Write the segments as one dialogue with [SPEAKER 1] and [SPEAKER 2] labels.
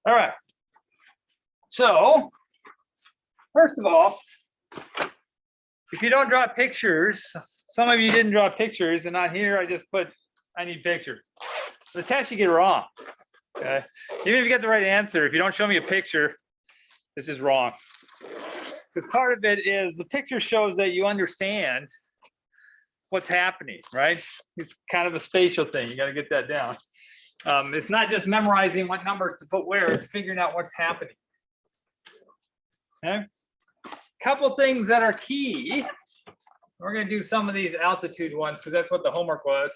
[SPEAKER 1] All right. So, first of all, if you don't draw pictures, some of you didn't draw pictures, and on here I just put, I need pictures. The test you get wrong. Okay. Even if you get the right answer, if you don't show me a picture, this is wrong. Because part of it is the picture shows that you understand what's happening, right? It's kind of a spatial thing. You got to get that down. It's not just memorizing what numbers to put where, it's figuring out what's happening. Okay. Couple things that are key. We're going to do some of these altitude ones because that's what the homework was.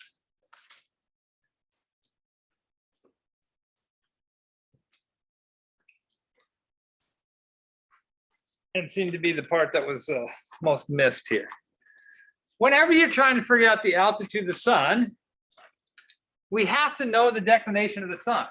[SPEAKER 1] And seemed to be the part that was most missed here. Whenever you're trying to figure out the altitude of the sun, we have to know the declination of the sun.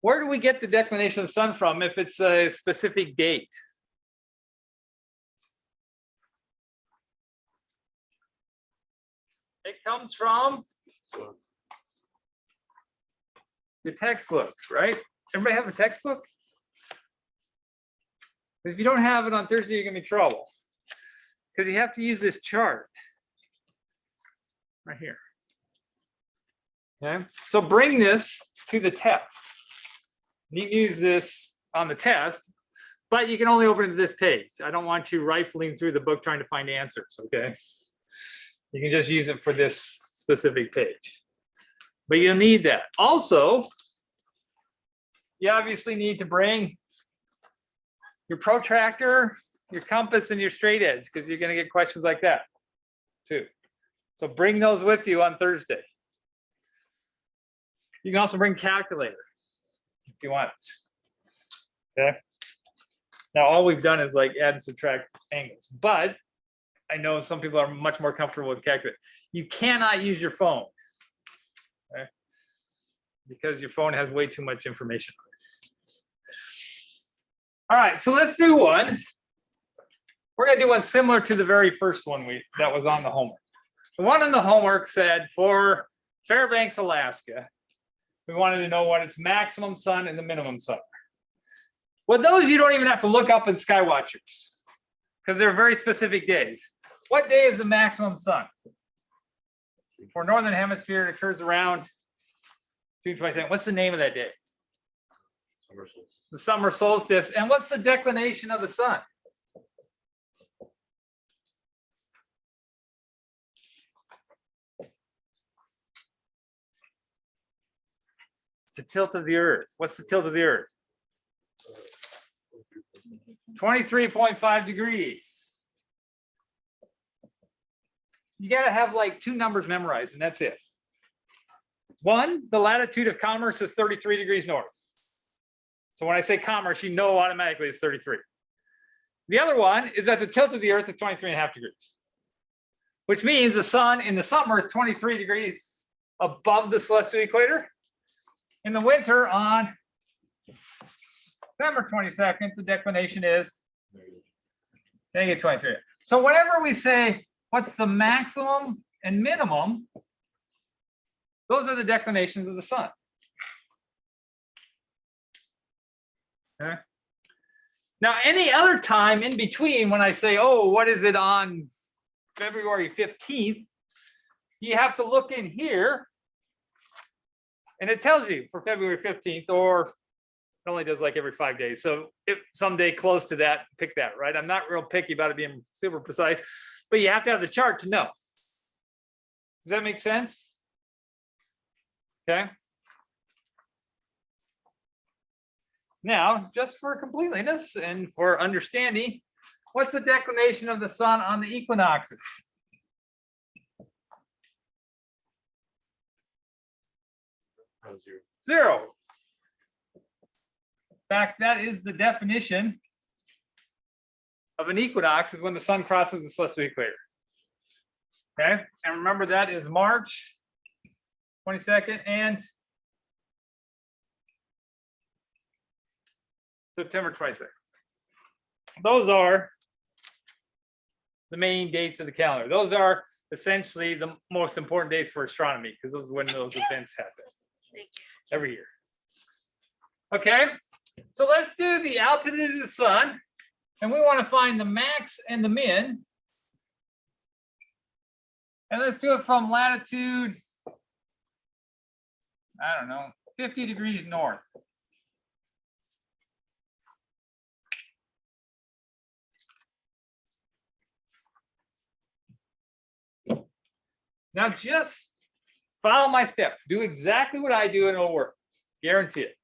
[SPEAKER 1] Where do we get the declination of the sun from if it's a specific date? It comes from the textbooks, right? Everybody have a textbook? If you don't have it on Thursday, you're gonna be in trouble because you have to use this chart right here. Okay, so bring this to the test. You can use this on the test, but you can only open it to this page. I don't want you rifling through the book trying to find answers, okay? You can just use it for this specific page. But you'll need that. Also, you obviously need to bring your protractor, your compass, and your straight edge because you're going to get questions like that too. So bring those with you on Thursday. You can also bring calculator if you want. Okay. Now all we've done is like add and subtract angles, but I know some people are much more comfortable with calculator. You cannot use your phone, okay? Because your phone has way too much information on it. All right, so let's do one. We're gonna do one similar to the very first one that was on the homework. The one on the homework said for Fairbanks, Alaska, we wanted to know what its maximum sun and the minimum sun. Well, those you don't even have to look up in Skywatchers because they're very specific days. What day is the maximum sun? For Northern Hemisphere, it occurs around June 22nd. What's the name of that day?
[SPEAKER 2] Summer solstice.
[SPEAKER 1] The summer solstice. And what's the declination of the sun? It's the tilt of the Earth. What's the tilt of the Earth? 23.5 degrees. You got to have like two numbers memorized, and that's it. One, the latitude of Commerce is 33 degrees north. So when I say Commerce, you know automatically it's 33. The other one is that the tilt of the Earth is 23.5 degrees, which means the sun in the summer is 23 degrees above the celestial equator. In the winter on September 22nd, the declination is -23. So whenever we say, what's the maximum and minimum? Those are the declinations of the sun. Okay. Now, any other time in between, when I say, oh, what is it on February 15th? You have to look in here, and it tells you for February 15th, or it only does like every 5 days. So if someday close to that, pick that, right? I'm not real picky about it being super precise. But you have to have the chart to know. Does that make sense? Okay. Now, just for completeness and for understanding, what's the declination of the sun on the equinoxes? Zero. In fact, that is the definition of an equinox, is when the sun crosses the celestial equator. Okay, and remember that is March 22nd and September 22nd. those are the main dates of the calendar. Those are essentially the most important days for astronomy because those are when those events happen every year. Okay, so let's do the altitude of the sun, and we want to find the max and the min. And let's do it from latitude, I don't know, 50 degrees north. Now just follow my steps. Do exactly what I do and it'll work. Guarantee it.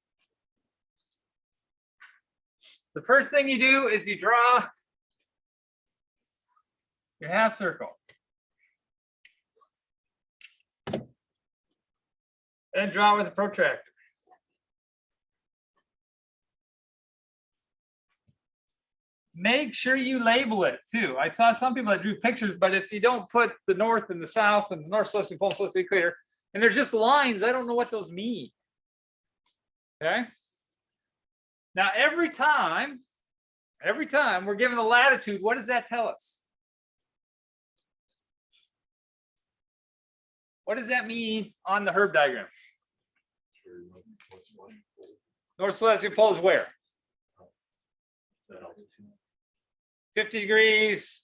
[SPEAKER 1] The first thing you do is you draw your half circle. And draw with a protractor. Make sure you label it too. I saw some people that drew pictures, but if you don't put the north and the south and the north celestial pole, celestial equator, and there's just lines, I don't know what those mean. Okay. Now every time we're given a latitude, what does that tell us? What does that mean on the Herb diagram? North celestial pole is where? 50 degrees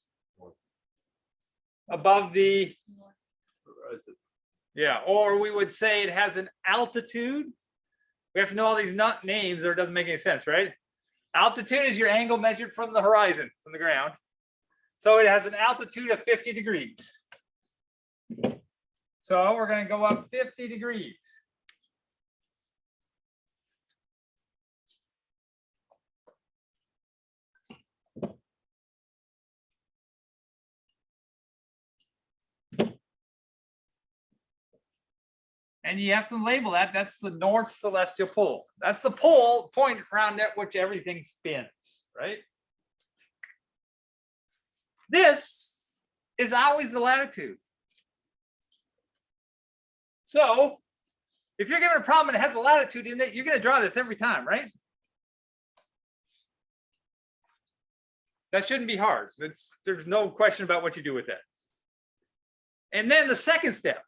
[SPEAKER 1] above the, yeah, or we would say it has an altitude. We have to know all these names or it doesn't make any sense, right? Altitude is your angle measured from the horizon, from the ground. So it has an altitude of 50 degrees. So we're going to go up 50 degrees. And you have to label that. That's the north celestial pole. That's the pole point around at which everything spins, right? This is always the latitude. So if you're given a problem and it has a latitude in it, you're going to draw this every time, right? That shouldn't be hard. There's no question about what you do with that. And then the second step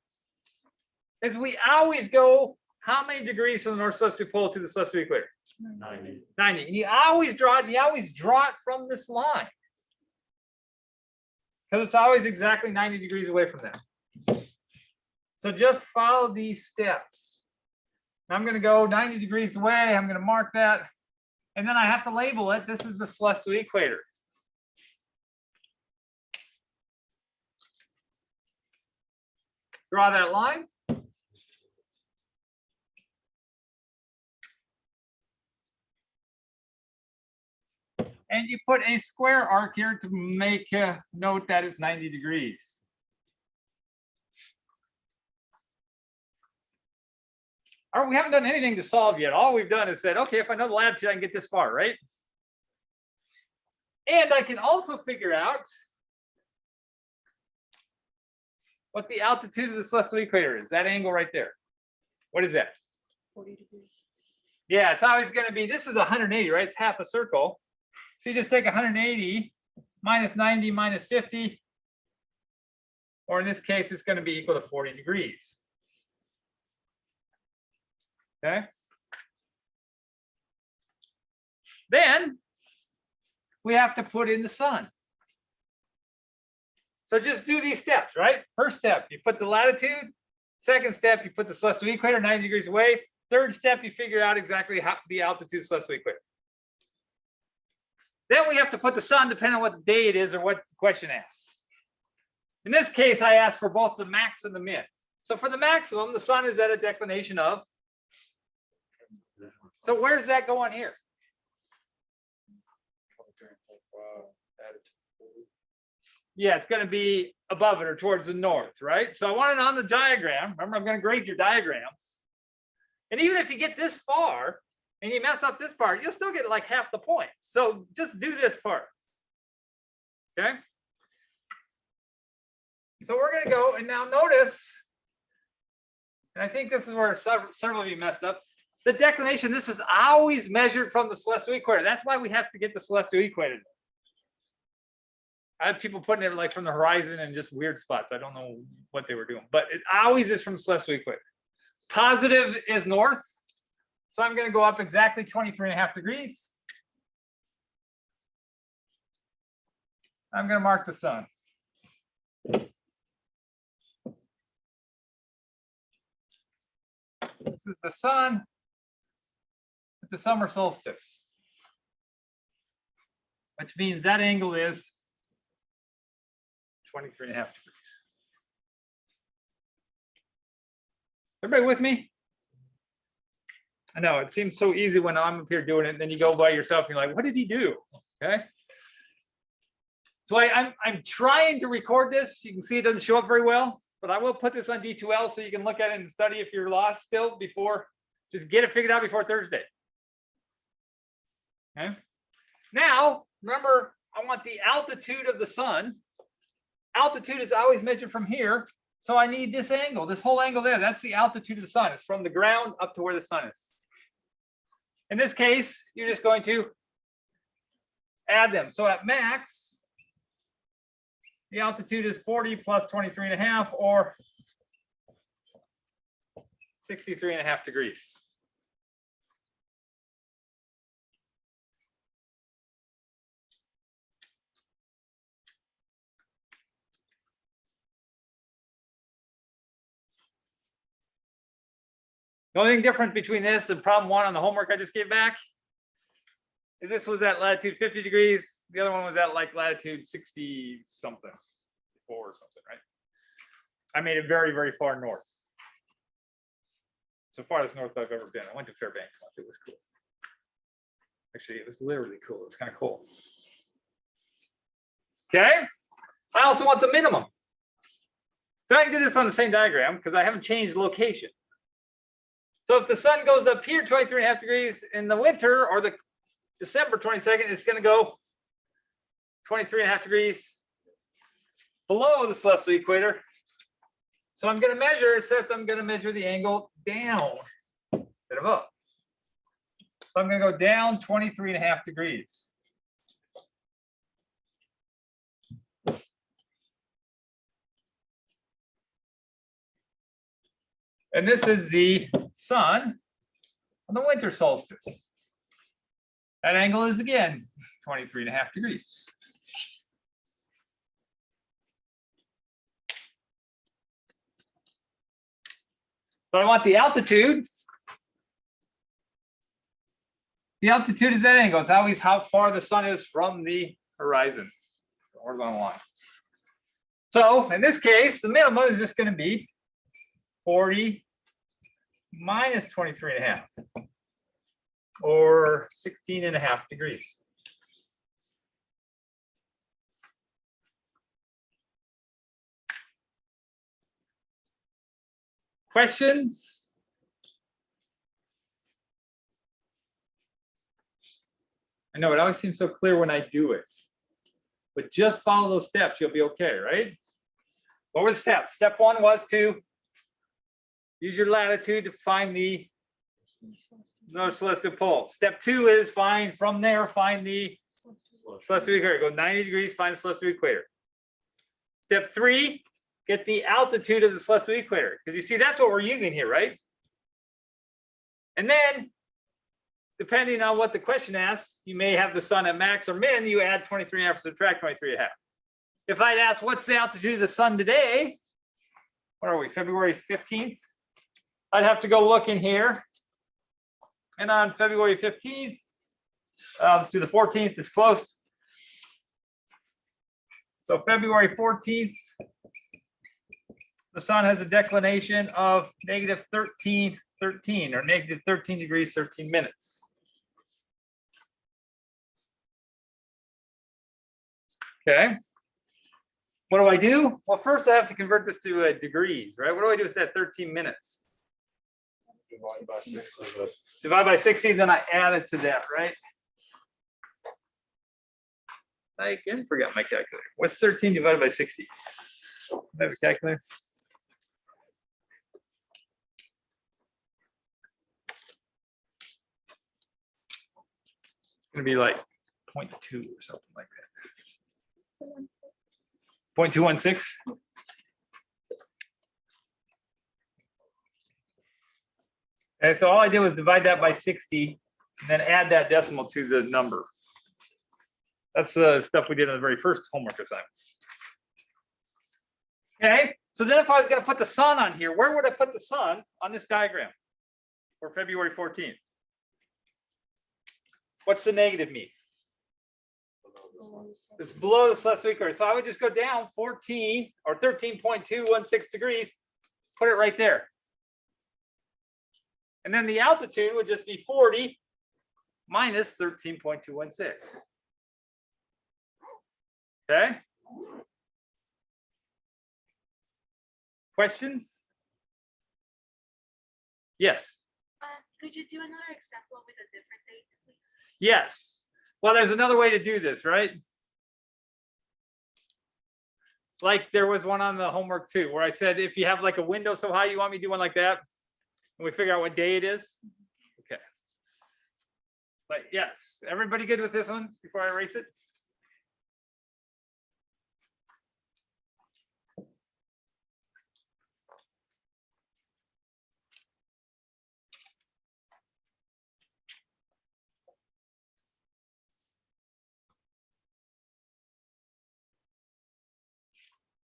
[SPEAKER 1] is we always go how many degrees from the north celestial pole to the celestial equator?
[SPEAKER 2] 90.
[SPEAKER 1] 90. And you always draw it, and you always draw it from this line. Because it's always exactly 90 degrees away from that. So just follow these steps. I'm going to go 90 degrees away. I'm going to mark that. And then I have to label it. This is the celestial equator. Draw that line. And you put a square arc here to make a note that it's 90 degrees. All right, we haven't done anything to solve yet. All we've done is said, okay, if I know the latitude, I can get this far, right? And I can also figure out what the altitude of the celestial equator is. That angle right there. What is that?
[SPEAKER 3] 40 degrees.
[SPEAKER 1] Yeah, it's always going to be, this is 180, right? It's half a circle. So you just take 180 minus 90 minus 50. Or in this case, it's going to be equal to 40 degrees. Okay. Then we have to put in the sun. So just do these steps, right? First step, you put the latitude. Second step, you put the celestial equator 90 degrees away. Third step, you figure out exactly how the altitude of the celestial equator. Then we have to put the sun depending on what day it is or what the question asks. In this case, I asked for both the max and the min. So for the maximum, the sun is at a declination of. So where's that going here? Yeah, it's going to be above it or towards the north, right? So I want it on the diagram. Remember, I'm going to grade your diagrams. And even if you get this far and you mess up this part, you'll still get like half the point. So just do this part. Okay. So we're going to go and now notice, and I think this is where several of you messed up. The declination, this is always measured from the celestial equator. That's why we have to get the celestial equator. I had people putting it like from the horizon and just weird spots. I don't know what they were doing, but it always is from celestial equator. Positive is north. So I'm going to go up exactly 23.5 degrees. I'm going to mark the sun. This is the sun at the summer solstice, which means that angle is 23.5 degrees. Everybody with me? I know it seems so easy when I'm up here doing it, and then you go by yourself and you're like, what did he do? Okay. So I'm trying to record this. You can see it doesn't show up very well, but I will put this on D2L so you can look at it and study if you're lost still before, just get it figured out before Thursday. Okay. Now, remember, I want the altitude of the sun. Altitude is always measured from here. So I need this angle, this whole angle there. That's the altitude of the sun. It's from the ground up to where the sun is. In this case, you're just going to add them. So at max, the altitude is 40 plus 23.5 or 63.5 degrees. The only thing different between this and problem 1 on the homework I just gave back is this was at latitude 50 degrees. The other one was at like latitude 60 something, 4 or something, right? I made it very, very far north. So far as north I've ever been. I went to Fairbanks once. It was cool. Actually, it was literally cool. It's kind of cool. Okay. I also want the minimum. So I can do this on the same diagram because I haven't changed location. So if the sun goes up here 23.5 degrees in the winter or the December 22nd, it's going to go 23.5 degrees below the celestial equator. So I'm going to measure, except I'm going to measure the angle down instead of up. So I'm going to go down 23.5 degrees. And this is the sun on the winter solstice. That angle is again 23.5 degrees. So I want the altitude. The altitude is that angle. It's always how far the sun is from the horizon, the horizontal line. So in this case, the minimum is just going to be 40 minus 23.5 or 16.5 degrees. Questions? I know it always seems so clear when I do it, but just follow those steps. You'll be okay, right? What were the steps? Step 1 was to use your latitude to find the North Celestial Pole. Step 2 is find from there, find the celestial equator. Go 90 degrees, find the celestial equator. Step 3, get the altitude of the celestial equator. Because you see, that's what we're using here, right? And then, depending on what the question asks, you may have the sun at max or min, you add 23.5, subtract 23.5. If I'd ask, what's the altitude of the sun today? What are we, February 15th? I'd have to go look in here. And on February 15th, let's do the 14th, it's close. So February 14th, the sun has a declination of negative 13 or negative 13 degrees, 13 minutes. Okay. What do I do? Well, first I have to convert this to degrees, right? What do I do with that 13 minutes?
[SPEAKER 2] Divide by 60.
[SPEAKER 1] Divide by 60, then I add it to that, right? I again forgot my calculator. What's 13 divided by 60? Do I have a calculator? It's going to be like 0.2 or something like that. 0.216. And so all I did was divide that by 60 and then add that decimal to the number. That's the stuff we did in the very first homework assignment. Okay, so then if I was going to put the sun on here, where would I put the sun on this diagram for February 14th? What's the negative mean? It's below the celestial equator. So I would just go down 14 or 13.216 degrees, put it right there. And then the altitude would just be 40 minus 13.216. Okay. Questions? Yes.
[SPEAKER 3] Could you do another example with a different date, please?
[SPEAKER 1] Yes. Well, there's another way to do this, right? Like there was one on the homework too, where I said, if you have like a window so high, you want me to do one like that? And we figure out what day it is. Okay. But yes, everybody good with this one before I erase it?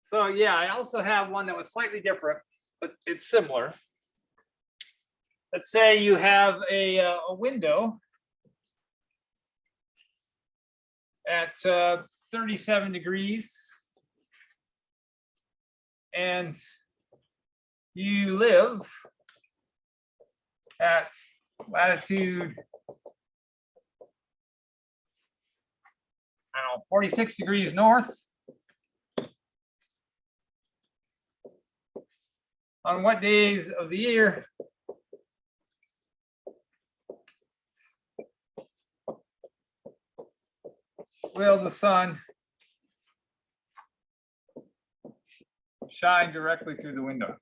[SPEAKER 1] So yeah, I also have one that was slightly different, but it's similar. Let's say you have a window at 37 degrees and you live at latitude, I don't know, 46 degrees north. On what days of the year will the sun shine directly through the window?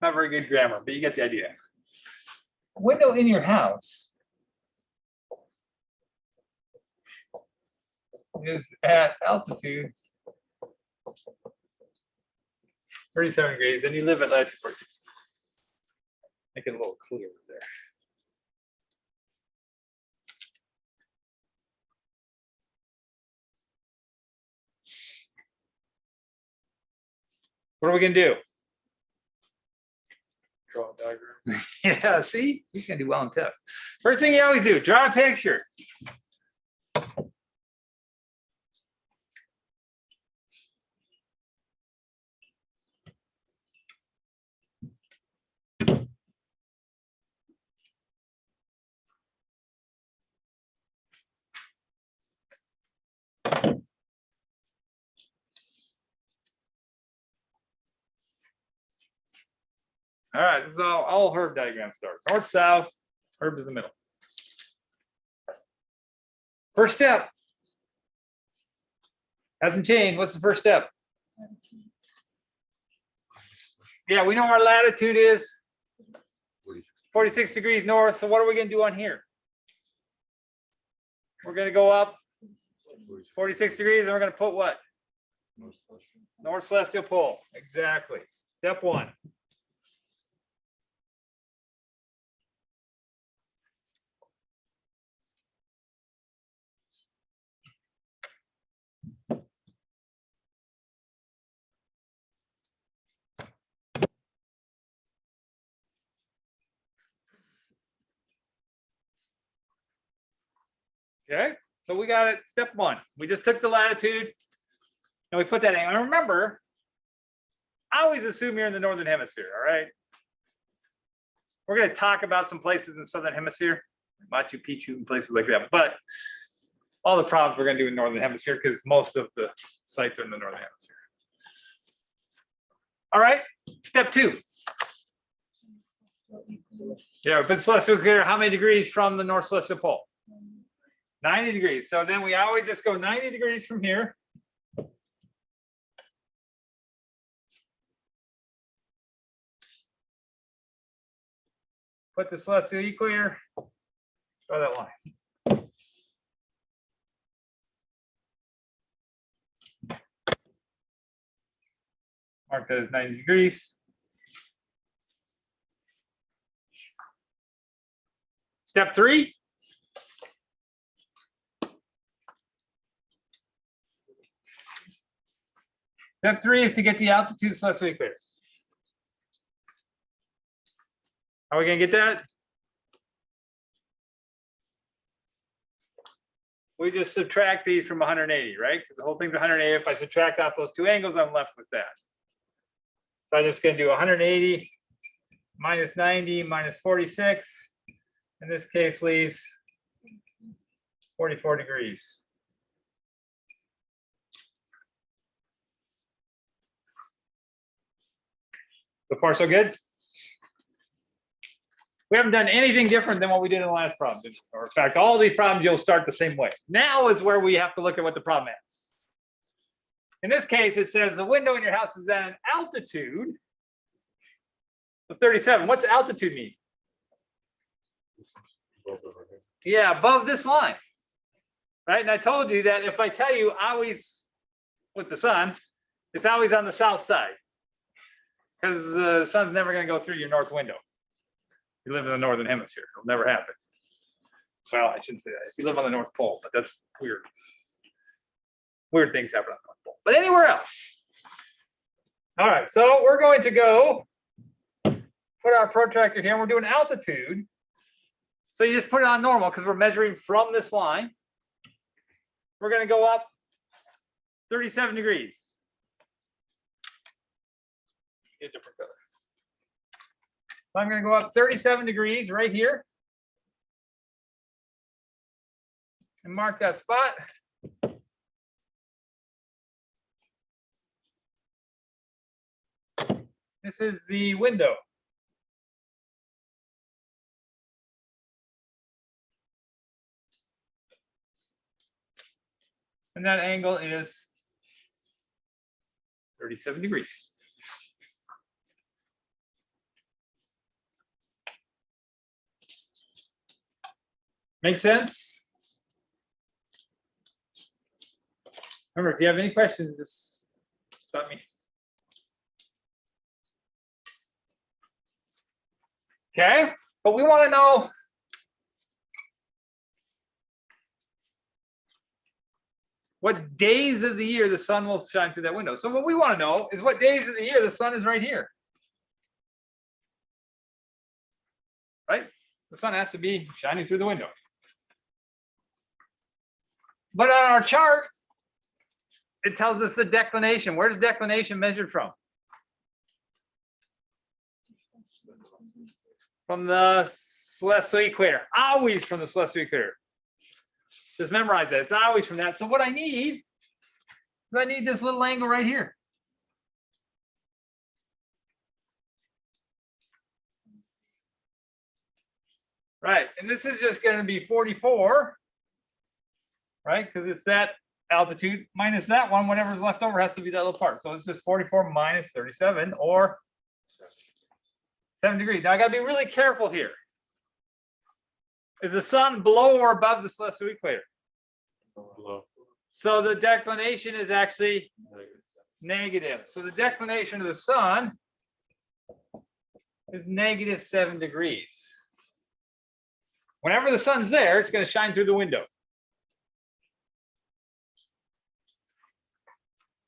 [SPEAKER 1] Not very good grammar, but you get the idea. Window in your house is at altitude 37 degrees, and you live at latitude 46. Make it a little clearer there. What are we gonna do?
[SPEAKER 2] Draw a diagram.
[SPEAKER 1] Yeah, see, he's gonna do well in tests. First thing you always do, draw a picture. All right, this is all Herb diagrams start. North, south, Herb is the middle. First step. Hasn't changed. What's the first step? Yeah, we know our latitude is 46 degrees north. So what are we going to do on here? We're going to go up 46 degrees and we're going to put what? North celestial pole. Exactly. Step one. Okay, so we got it. Step one. We just took the latitude and we put that in. And remember, I always assume you're in the northern hemisphere. All right. We're going to talk about some places in the southern hemisphere, Machu Picchu and places like that. But all the problems we're going to do in the northern hemisphere because most of the sites are in the northern hemisphere. All right. Step two. Yeah, but celestial equator, how many degrees from the north celestial pole? 90 degrees. So then we always just go 90 degrees from here. put the celestial equator, draw that line. Mark that as 90 degrees. Step 3. Step 3 is to get the altitude of the celestial equator. How are we going to get that? We just subtract these from 180, right? Because the whole thing's 180. If I subtract off those two angles, I'm left with that. So I'm just going to do 180 minus 90 minus 46. In this case, leaves 44 degrees. So far, so good. We haven't done anything different than what we did in the last problem. Or in fact, all these problems you'll start the same way. Now is where we have to look at what the problem is. In this case, it says the window in your house is at an altitude of 37. What's altitude mean? Yeah, above this line. Right? And I told you that if I tell you always with the sun, it's always on the south side. Because the sun's never going to go through your north window. You live in the northern hemisphere. It'll never happen. Well, I shouldn't say that. If you live on the North Pole, but that's weird. Weird things happen on the North Pole. But anywhere else. All right, so we're going to go put our protractor here. And we're doing altitude. So you just put it on normal because we're measuring from this line. We're going to go up 37 degrees. Get a different color. So I'm going to go up 37 degrees right here and mark that spot. This is the window. And that angle is 37 degrees. Make sense? Remember, if you have any questions, just stop me. Okay, but we want to know what days of the year the sun will shine through that window. So what we want to know is what days of the year the sun is right here. Right? The sun has to be shining through the window. But on our chart, it tells us the declination. Where's declination measured from? From the celestial equator. Always from the celestial equator. Just memorize that. It's always from that. So what I need is I need this little angle right here. Right. And this is just going to be 44. Right? Because it's that altitude minus that one. Whatever's left over has to be that little part. So it's just 44 minus 37 or 7 degrees. Now I got to be really careful here. Is the sun below or above the celestial equator?
[SPEAKER 2] Below.
[SPEAKER 1] So the declination is actually negative. So the declination of the sun is negative 7 degrees. Whenever the sun's there, it's going to shine through the window.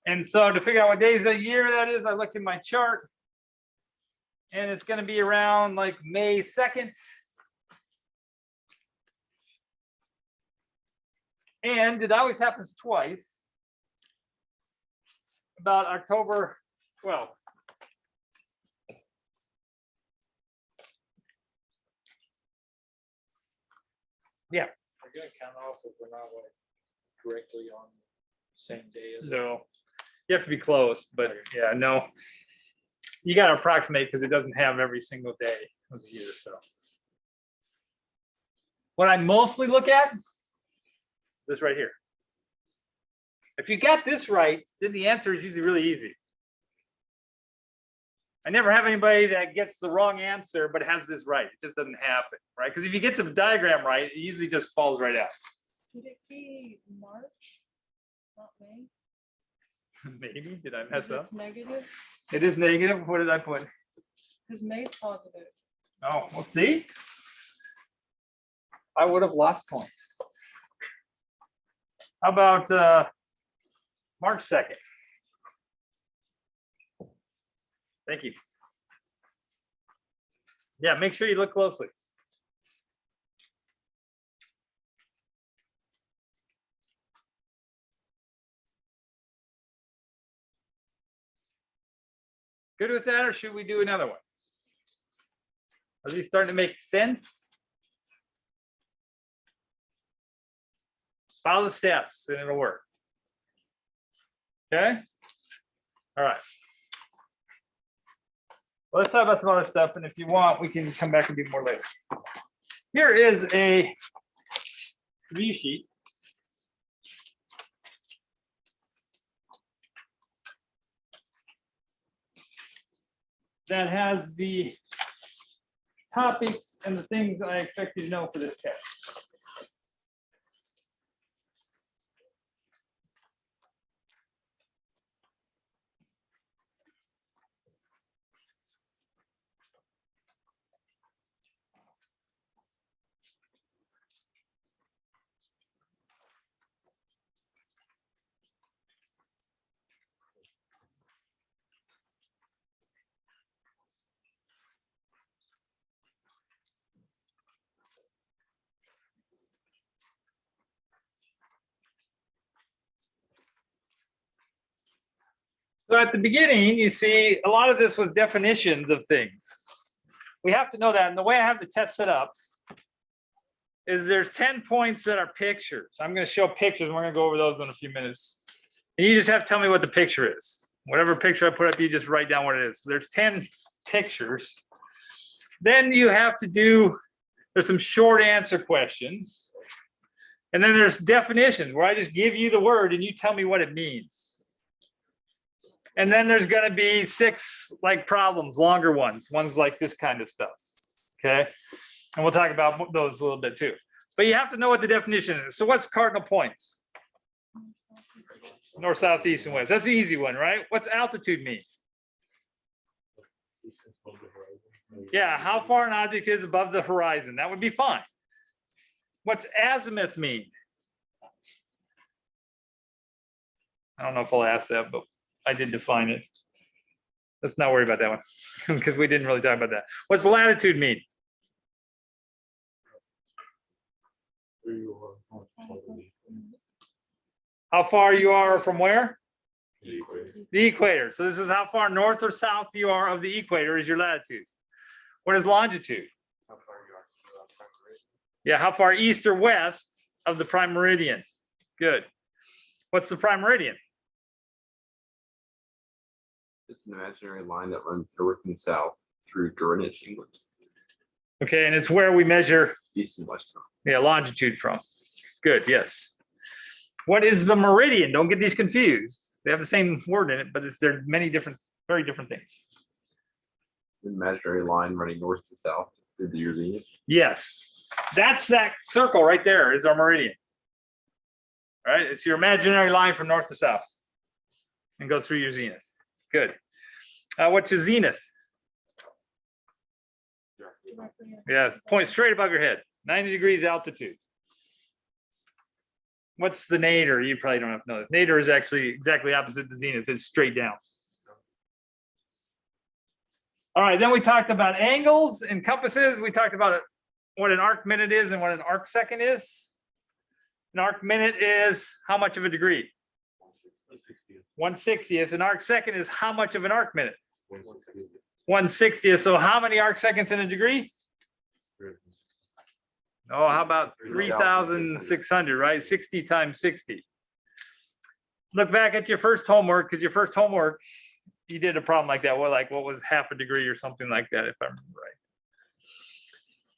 [SPEAKER 1] And so to figure out what days of the year that is, I looked in my chart. And it's going to be around like May 2nd. And it always happens twice. About October 12th. Yeah.
[SPEAKER 2] We're gonna count off if we're not like directly on the same day as.
[SPEAKER 1] So you have to be close, but yeah, no. You got to approximate because it doesn't have every single day of the year. So what I mostly look at, this right here. If you got this right, then the answer is usually really easy. I never have anybody that gets the wrong answer, but has this right. It just doesn't happen, right? Because if you get the diagram right, it usually just falls right out.
[SPEAKER 4] Could it be March, not May?
[SPEAKER 1] Maybe, did I mess up?
[SPEAKER 4] It's negative,
[SPEAKER 1] It is negative. What did I put?
[SPEAKER 4] because May's positive.
[SPEAKER 1] Oh, well, see? I would have lost points. How about March 2nd? Thank you. Yeah, make sure you look closely. Good with that, or should we do another one? Are these starting to make sense? Follow the steps and it'll work. Okay? All right. Well, let's talk about some other stuff, and if you want, we can come back and do more later. Here is a review sheet. That has the topics and the things I expect you to know for this test. So at the beginning, you see a lot of this was definitions of things. We have to know that. And the way I have the test set up is there's 10 points that are pictures. I'm going to show pictures and we're going to go over those in a few minutes. And you just have to tell me what the picture is. Whatever picture I put up, you just write down what it is. So there's 10 pictures. Then you have to do, there's some short answer questions. And then there's definitions where I just give you the word and you tell me what it means. And then there's going to be 6 like problems, longer ones like this kind of stuff. Okay. And we'll talk about those a little bit too. But you have to know what the definition is. So what's cardinal points? North, south, east, and west. That's the easy one, right? What's altitude mean? Yeah, how far an object is above the horizon. That would be fine. What's azimuth mean? I don't know if I'll ask that, but I did define it. Let's not worry about that one because we didn't really talk about that. What's latitude mean? How far you are from where? The equator. So this is how far north or south you are of the equator is your latitude. What is longitude? Yeah, how far east or west of the prime meridian? Good. What's the prime meridian?
[SPEAKER 5] It's an imaginary line that runs north and south through Greenwich, England,
[SPEAKER 1] Okay, and it's where we measure,
[SPEAKER 5] east and west.
[SPEAKER 1] yeah, longitude from. Good, yes. What is the meridian? Don't get these confused. They have the same word in it, but they're many different, very different things.
[SPEAKER 5] An imaginary line running north to south through the zenith.
[SPEAKER 1] Yes, that's that circle right there is our meridian. Right, it's your imaginary line from north to south and goes through your zenith. Good. What's your zenith? Yeah, point straight above your head, 90 degrees altitude. What's the nadir? You probably don't have to know this. Nadir is actually exactly opposite the zenith. It's straight down. All right, then we talked about angles and compasses. We talked about what an arc minute is and what an arc second is. An arc minute is how much of a degree? 1/60th. An arc second is how much of an arc minute? 1/60th. So how many arc seconds in a degree? Oh, how about 3,600, right? 60 times 60. Look back at your first homework, because your first homework, you did a problem like that. What was half a degree or something like that, if I remember right.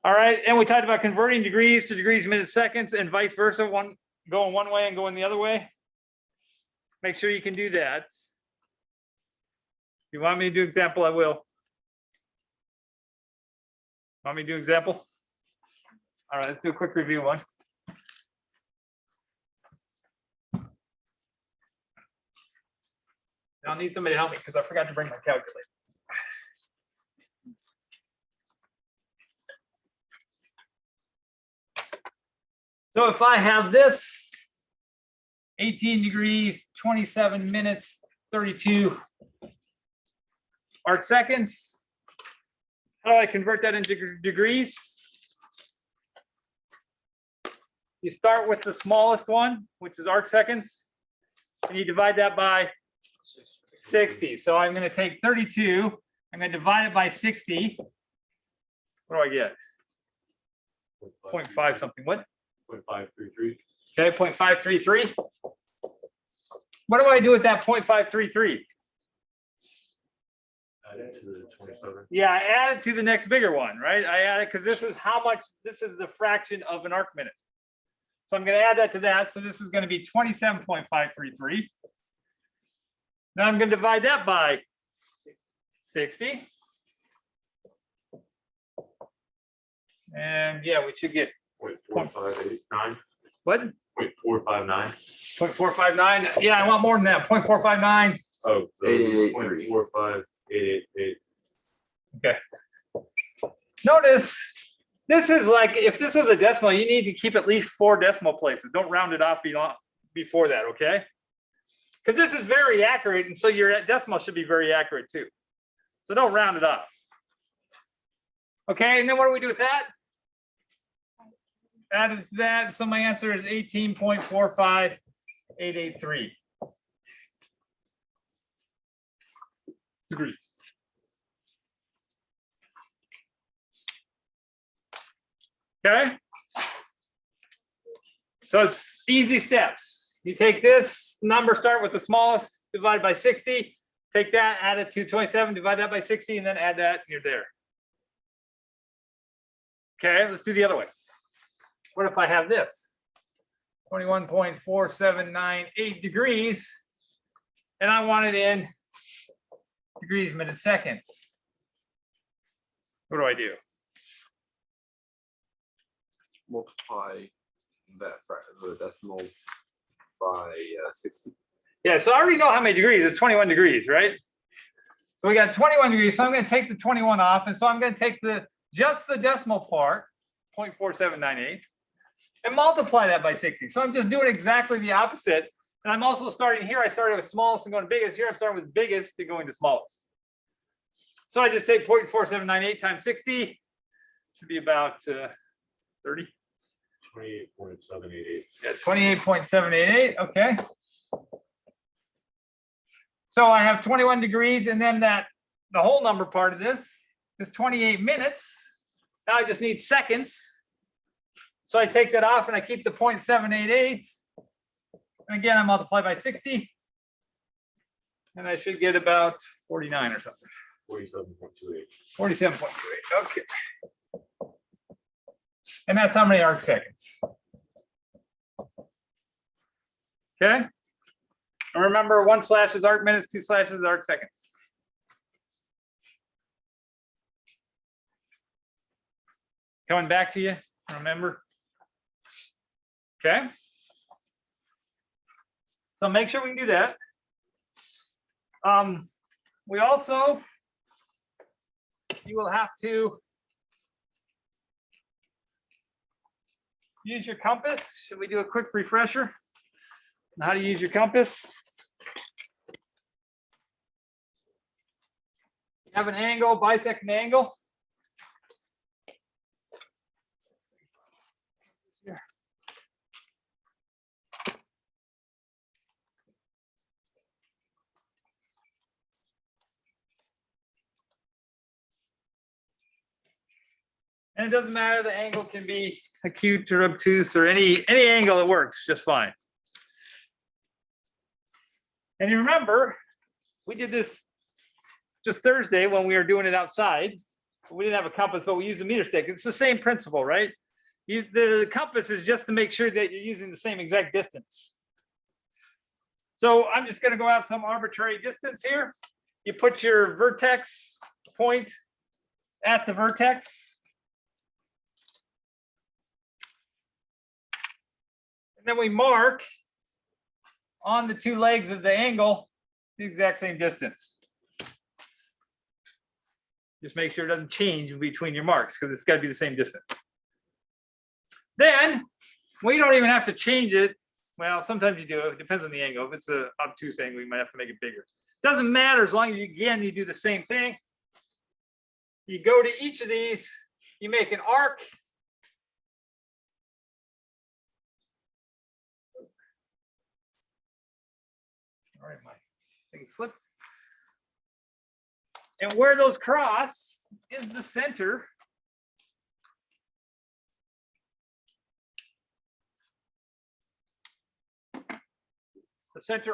[SPEAKER 1] All right, and we talked about converting degrees to degrees, minutes, seconds, and vice versa. One going one way and going the other way. Make sure you can do that. If you want me to do example, I will. Want me to do example? All right, let's do a quick review one. I'll need somebody to help me because I forgot to bring my calculator. So if I have this 18 degrees, 27 minutes, 32 arc seconds, how do I convert that into degrees? You start with the smallest one, which is arc seconds, and you divide that by 60. So I'm going to take 32, I'm going to divide it by 60. What do I get? 0.5 something. What?
[SPEAKER 5] 0.533.
[SPEAKER 1] Okay, 0.533. What do I do with that 0.533?
[SPEAKER 5] Add it to the 27.
[SPEAKER 1] Yeah, I add it to the next bigger one, right? I add it because this is how much, this is the fraction of an arc minute. So I'm going to add that to that. So this is going to be 27.533. Now I'm going to divide that by 60. And yeah, we should get
[SPEAKER 5] 0.4589.
[SPEAKER 1] what?
[SPEAKER 5] 0.459.
[SPEAKER 1] 0.459. Yeah, I want more than that. 0.459.
[SPEAKER 5] Oh, so 888. 0.45888.
[SPEAKER 1] Okay. Notice this is like, if this was a decimal, you need to keep at least 4 decimal places. Don't round it off before that, okay? Because this is very accurate, and so your decimal should be very accurate too. So don't round it off. Okay, and then what do we do with that? Added to that, so my answer is 18.45883 degrees. Okay. So it's easy steps. You take this number, start with the smallest, divide by 60, take that, add it to 27, divide that by 60, and then add that, and you're there. Okay, let's do the other way. What if I have this? 21.4798 degrees, and I want it in degrees, minutes, seconds. What do I do?
[SPEAKER 5] Multiply that the decimal by 60.
[SPEAKER 1] Yeah, so I already know how many degrees. It's 21 degrees, right? So we got 21 degrees. So I'm going to take the 21 off, and so I'm going to take just the decimal part, 0.4798, and multiply that by 60. So I'm just doing exactly the opposite. And I'm also starting here. I started with smallest and going to biggest. Here I'm starting with biggest and going to smallest. So I just take 0.4798 times 60. Should be about 30.
[SPEAKER 5] 28.788.
[SPEAKER 1] Yeah, 28.788. Okay. So I have 21 degrees, and then the whole number part of this is 28 minutes. Now I just need seconds. So I take that off and I keep the 0.788. And again, I multiply by 60. And I should get about 49 or something.
[SPEAKER 5] 47.28.
[SPEAKER 1] 47.28. Okay. And that's how many arc seconds. Okay. And remember, 1 slash is arc minutes, 2 slashes is arc seconds. Coming back to you, remember? Okay. So make sure we can do that. We also, you will have to use your compass. Should we do a quick refresher on how to use your compass? You have an angle, bisect an angle. And it doesn't matter, the angle can be acute or obtuse or any angle that works just fine. And you remember, we did this just Thursday when we were doing it outside. We didn't have a compass, but we used a meter stick. It's the same principle, right? The compass is just to make sure that you're using the same exact distance. So I'm just going to go out some arbitrary distance here. You put your vertex point at the vertex. And then we mark on the two legs of the angle the exact same distance. Just make sure it doesn't change between your marks because it's got to be the same distance. Then we don't even have to change it. Well, sometimes you do. It depends on the angle. If it's an obtuse angle, you might have to make it bigger. Doesn't matter as long as you, again, you do the same thing. You go to each of these, you make an arc. All right, my thing slipped. And where those cross is the center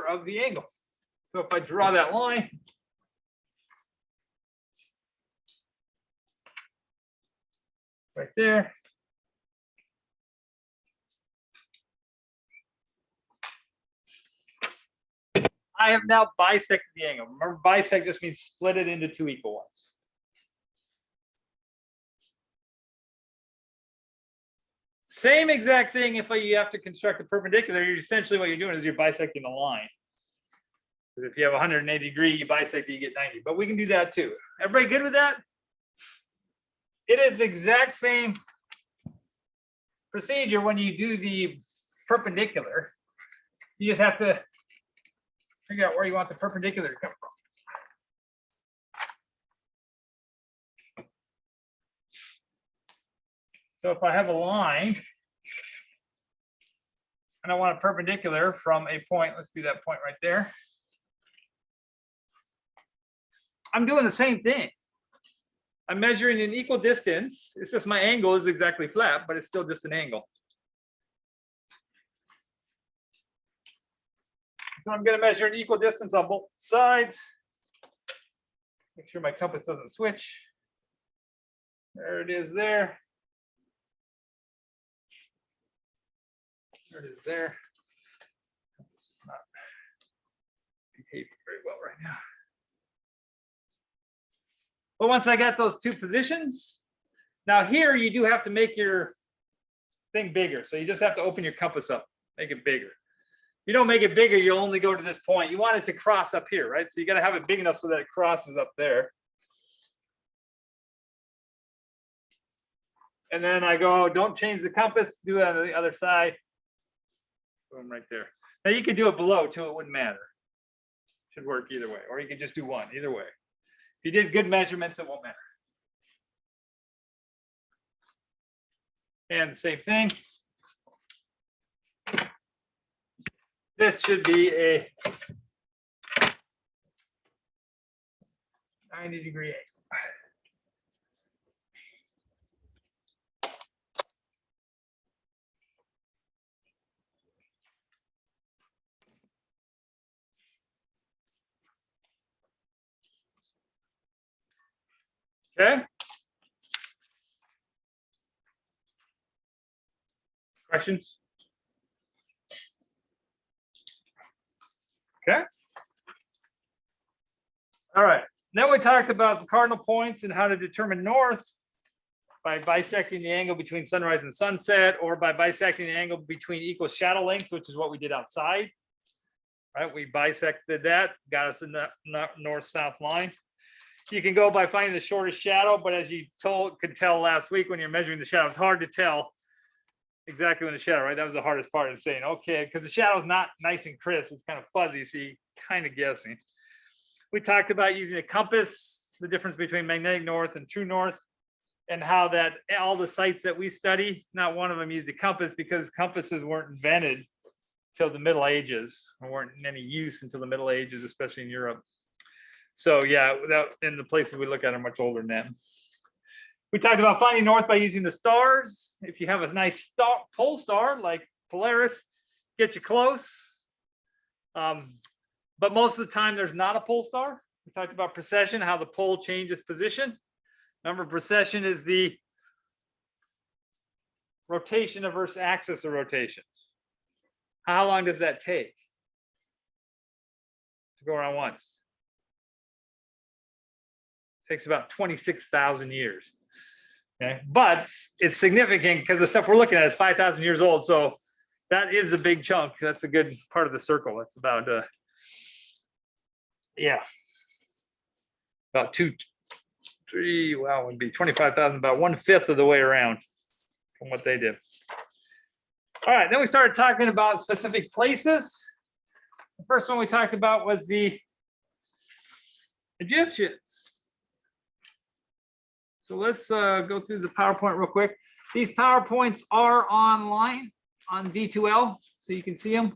[SPEAKER 1] of the angle. So if I draw that line, right there, I have now bisected the angle. Remember, bisect just means split it into two equal ones. Same exact thing if you have to construct a perpendicular. You're essentially what you're doing is you're bisecting a line. Because if you have 180 degree, you bisect it, you get 90. But we can do that too. Everybody good with that? It is the exact same procedure when you do the perpendicular. You just have to figure out where you want the perpendicular to come from. So if I have a line and I want a perpendicular from a point, let's do that point right there. I'm doing the same thing. I'm measuring an equal distance. It's just my angle is exactly flat, but it's still just an angle. So I'm going to measure an equal distance on both sides. Make sure my compass doesn't switch. There it is there. There it is there. This is not behaving very well right now. But once I got those two positions, now here you do have to make your thing bigger. So you just have to open your compass up, make it bigger. If you don't make it bigger, you'll only go to this point. You want it to cross up here, right? So you got to have it big enough so that it crosses up there. And then I go, don't change the compass, do it on the other side. Boom, right there. Now you could do it below too, it wouldn't matter. Should work either way, or you could just do one, either way. If you did good measurements, it won't matter. And the same thing. This should be a 90-degree angle. Okay. Questions? Okay. All right. Then we talked about the cardinal points and how to determine north by bisecting the angle between sunrise and sunset, or by bisecting the angle between equal shadow lengths, which is what we did outside. Right? We bisected that, got us a north-south line. You can go by finding the shortest shadow, but as you could tell last week when you're measuring the shadow, it's hard to tell exactly when the shadow, right? That was the hardest part of saying, okay, because the shadow is not nice and crisp. It's kind of fuzzy, so you're kind of guessing. We talked about using a compass, the difference between magnetic north and true north, and how that all the sites that we study, not one of them used a compass because compasses weren't invented till the Middle Ages, or weren't in any use until the Middle Ages, especially in Europe. So yeah, in the places we look at are much older than that. We talked about finding north by using the stars. If you have a nice pole star like Polaris, get you close. But most of the time there's not a pole star. We talked about precession, how the pole changes position. Remember, precession is the rotation versus axis of rotation. How long does that take to go around once? Takes about 26,000 years. Okay, but it's significant because the stuff we're looking at is 5,000 years old. So That is a big chunk. That's a good part of the circle. That's about, yeah. About 2, 3, wow, it would be 25,000, about 1/5 of the way around from what they did. All right, then we started talking about specific places. The first one we talked about was the Egyptians. So let's go through the PowerPoint real quick. These PowerPoints are online on D2L, so you can see them.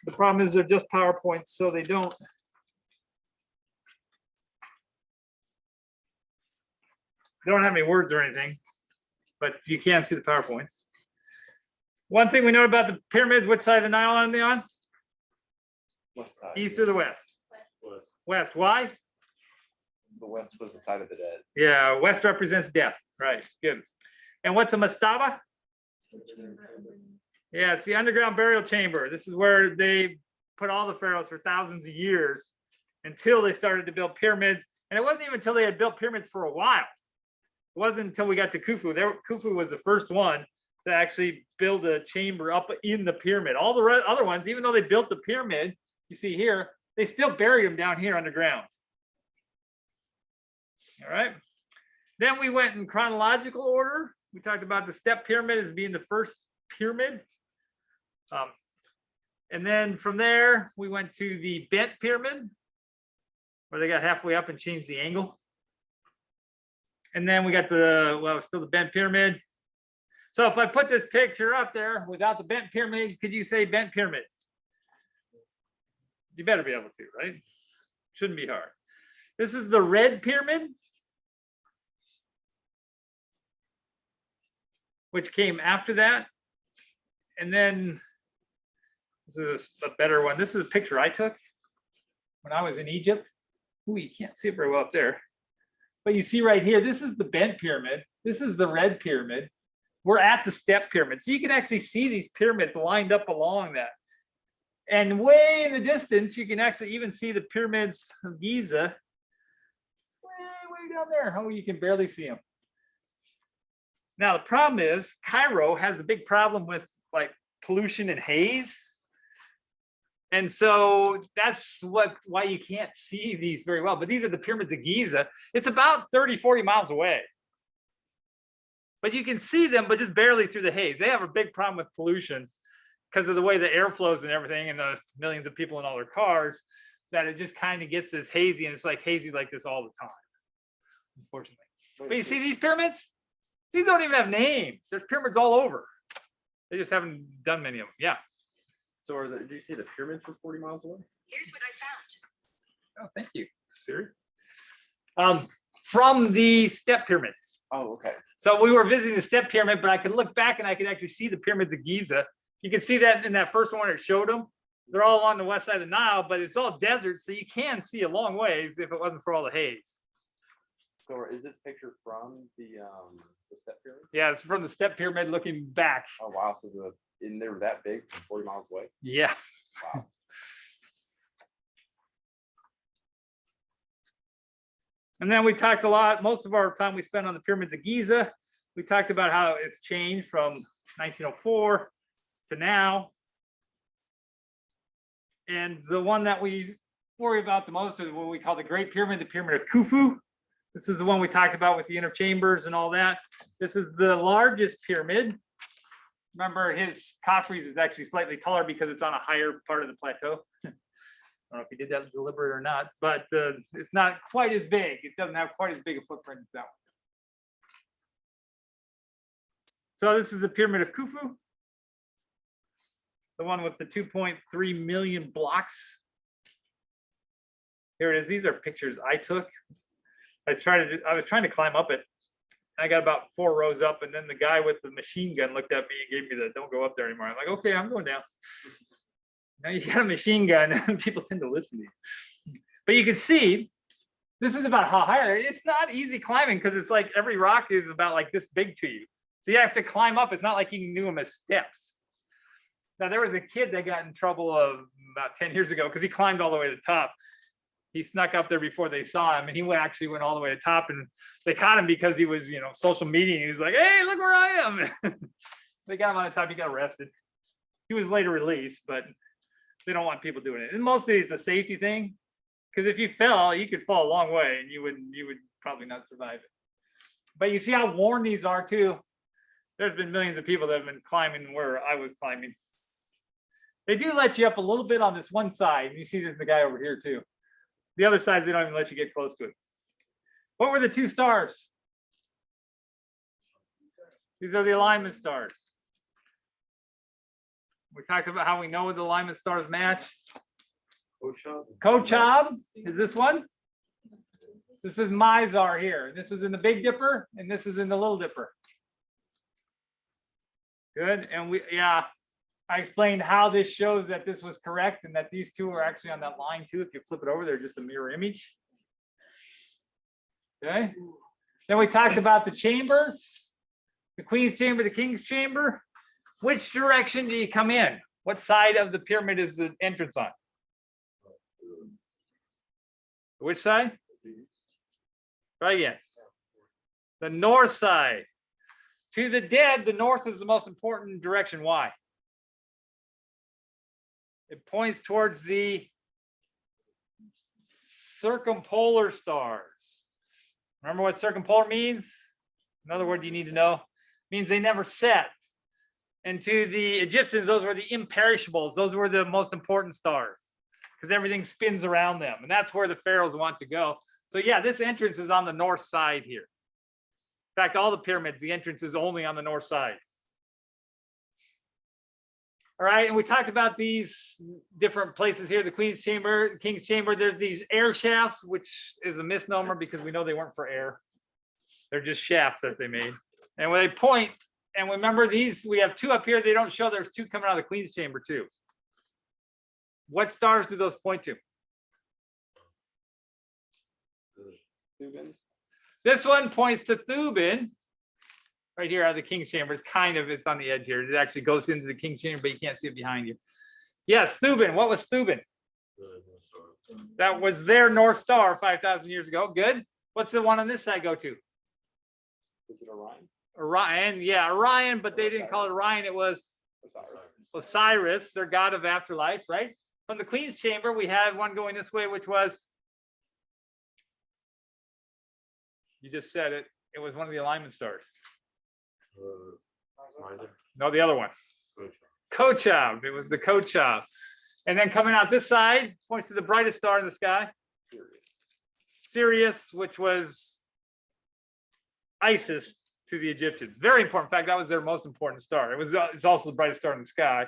[SPEAKER 1] The problem is they're just PowerPoints, so they don't have any words or anything, but you can see the PowerPoints. One thing we know about the pyramids, which side of the Nile are they on?
[SPEAKER 5] West side.
[SPEAKER 1] East or the west? West. Why?
[SPEAKER 5] The west was the side of the dead.
[SPEAKER 1] Yeah, west represents death. Right, good. And what's a mastaba? Yeah, it's the underground burial chamber. This is where they put all the pharaohs for thousands of years until they started to build pyramids. And it wasn't even until they had built pyramids for a while. It wasn't until we got to Khufu. Khufu was the first one to actually build a chamber up in the pyramid. All the other ones, even though they built the pyramid, you see here, they still bury them down here underground. All right. Then we went in chronological order. We talked about the step pyramid as being the first pyramid. And then from there, we went to the bent pyramid, where they got halfway up and changed the angle. And then we got still the bent pyramid. So if I put this picture up there without the bent pyramid, could you say bent pyramid? You better be able to, right? Shouldn't be hard. This is the red pyramid, which came after that. And then this is a better one. This is a picture I took when I was in Egypt. Ooh, you can't see it very well up there. But you see right here, this is the bent pyramid. This is the red pyramid. We're at the step pyramid. So you can actually see these pyramids lined up along that. And way in the distance, you can actually even see the pyramids of Giza. Way down there. Oh, you can barely see them. Now, the problem is Cairo has a big problem with like pollution and haze. And so that's why you can't see these very well. But these are the pyramids of Giza. It's about 30, 40 miles away. But you can see them, but just barely through the haze. They have a big problem with pollution because of the way the air flows and everything, and the millions of people in all their cars, that it just kind of gets this hazy, and it's like hazy like this all the time, unfortunately. But you see these pyramids? These don't even have names. There's pyramids all over. They just haven't done many of them. Yeah.
[SPEAKER 5] So did you say the pyramids were 40 miles away?
[SPEAKER 3] Here's what I found.
[SPEAKER 1] Oh, thank you, Siri. From the step pyramid.
[SPEAKER 5] Oh, okay.
[SPEAKER 1] So we were visiting the step pyramid, but I could look back and I could actually see the pyramids of Giza. You can see that in that first one it showed them. They're all along the west side of the Nile, but it's all desert, so you can see a long ways if it wasn't for all the haze.
[SPEAKER 5] So is this picture from the step pyramid?
[SPEAKER 1] Yeah, it's from the step pyramid looking back.
[SPEAKER 5] Oh wow! So they were that big, 40 miles away.
[SPEAKER 1] Yeah.
[SPEAKER 5] Wow.
[SPEAKER 1] And then we talked a lot, most of our time we spent on the pyramids of Giza. We talked about how it's changed from 1904 to now. And the one that we worry about the most is what we call the Great Pyramid, the Pyramid of Khufu. This is the one we talked about with the inner chambers and all that. This is the largest pyramid. Remember, his Khafre's is actually slightly taller because it's on a higher part of the plateau. I don't know if he did that deliberate or not, but it's not quite as big. It doesn't have quite as big a footprint as that one. So this is the Pyramid of Khufu, the one with the 2.3 million blocks. Here it is. These are pictures I took. I was trying to climb up it. I got about 4 rows up, and then the guy with the machine gun looked at me and gave me the "don't go up there anymore." I'm like, okay, I'm going down. Now you got a machine gun, and people tend to listen to you. But you can see, this is about how high. It's not easy climbing because it's like every rock is about like this big to you. So you have to climb up. It's not like you can do them as steps. Now there was a kid that got in trouble about 10 years ago because he climbed all the way to the top. He snuck up there before they saw him, and he actually went all the way to the top, and they caught him because he was, social media. He was like, "Hey, look where I am." They got him on the top. He got arrested. He was later released, but they don't want people doing it. And mostly it's a safety thing, because if you fell, you could fall a long way, and you would probably not survive it. But you see how worn these are too. There's been millions of people that have been climbing where I was climbing. They do let you up a little bit on this one side. You see there's the guy over here too. The other sides, they don't even let you get close to it. What were the two stars? These are the alignment stars. We talked about how we know the alignment stars match. Kochab is this one. This is Mizar here. This is in the Big Dipper, and this is in the Little Dipper. Good. And I explained how this shows that this was correct and that these two are actually on that line too. If you flip it over, they're just a mirror image. Okay. Then we talked about the chambers, the Queen's chamber, the King's chamber. Which direction do you come in? What side of the pyramid is the entrance on? Which side? Try again. The north side. To the dead, the north is the most important direction. Why? It points towards the circumpolar stars. Remember what circumpolar means? Another word you need to know. It means they never set. And to the Egyptians, those were the imperishables. Those were the most important stars because everything spins around them. And that's where the pharaohs want to go. So yeah, this entrance is on the north side here. In fact, all the pyramids, the entrance is only on the north side. All right, and we talked about these different places here, the Queen's chamber, the King's chamber. There's these air shafts, which is a misnomer because we know they weren't for air. They're just shafts that they made. And when they point, and remember these, we have two up here. They don't show there's two coming out of the Queen's chamber too. What stars do those point to? This one points to Thuban. Right here out of the King's chamber. It's on the edge here. It actually goes into the King's chamber, but you can't see it behind you. Yes, Thuban. What was Thuban? That was their North Star 5,000 years ago. Good. What's the one on this side go to?
[SPEAKER 5] Is it Orion?
[SPEAKER 1] Orion. Yeah, Orion, but they didn't call it Orion. It was Osiris, their god of afterlife, right? From the Queen's chamber, we had one going this way, which was, you just said it. It was one of the alignment stars. No, the other one. Kochab. It was the Kochab. And then coming out this side points to the brightest star in the sky. Sirius, which was Isis to the Egyptians. Very important. In fact, that was their most important star. It's also the brightest star in the sky,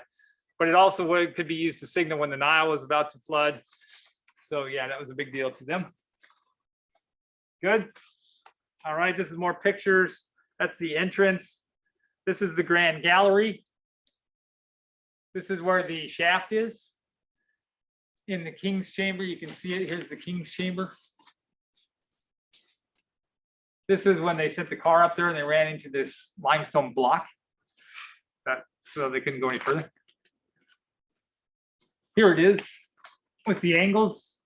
[SPEAKER 1] but it also could be used to signal when the Nile was about to flood. So yeah, that was a big deal to them. Good. All right, this is more pictures. That's the entrance. This is the grand gallery. This is where the shaft is. In the King's chamber, you can see it. Here's the King's chamber. This is when they sent the car up there and they ran into this limestone block. So they couldn't go any further. Here it is with the angles.